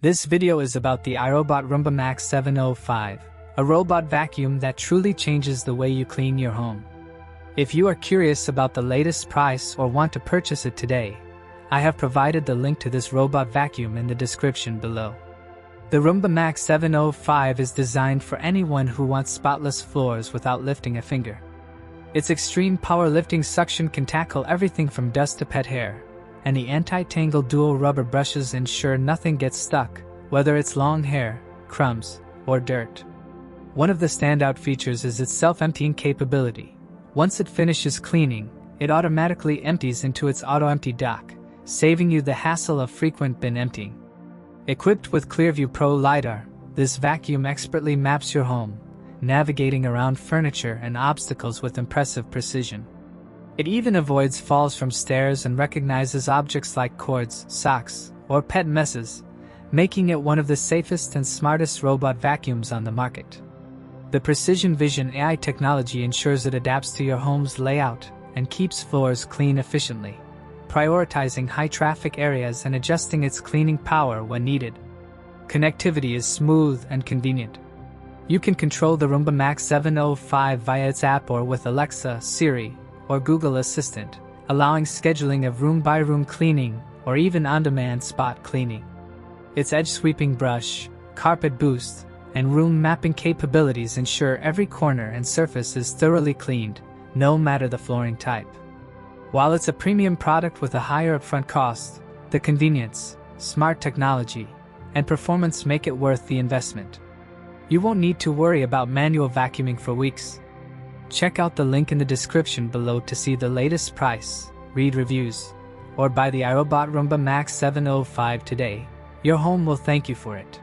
This video is about the iRobot Roomba Max 705, a robot vacuum that truly changes the way you clean your home. If you are curious about the latest price or want to purchase it today, I have provided the link to this robot vacuum in the description below. The Roomba Max 705 is designed for anyone who wants spotless floors without lifting a finger. Its extreme power-lifting suction can tackle everything from dust to pet hair, and the anti-tangle dual rubber brushes ensure nothing gets stuck, whether it's long hair, crumbs, or dirt. One of the standout features is its self-emptying capability. Once it finishes cleaning, it automatically empties into its AutoEmpty Dock, saving you the hassle of frequent bin emptying. Equipped with ClearView Pro LiDAR, this vacuum expertly maps your home, navigating around furniture and obstacles with impressive precision. It even avoids falls from stairs and recognizes objects like cords, socks, or pet messes, making it one of the safest and smartest robot vacuums on the market. The Precision Vision AI technology ensures it adapts to your home's layout and keeps floors clean efficiently, prioritizing high-traffic areas and adjusting its cleaning power when needed. Connectivity is smooth and convenient. You can control the Roomba Max 705 via its app or with Alexa, Siri, or Google Assistant, allowing scheduling of room-by-room cleaning or even on-demand spot cleaning. Its edge-sweeping brush, carpet boost, and room mapping capabilities ensure every corner and surface is thoroughly cleaned, no matter the flooring type. While it's a premium product with a higher upfront cost, the convenience, smart technology, and performance make it worth the investment. You won't need to worry about manual vacuuming for weeks. Check out the link in the description below to see the latest price, read reviews, or buy the iRobot Roomba Max 705 today. Your home will thank you for it.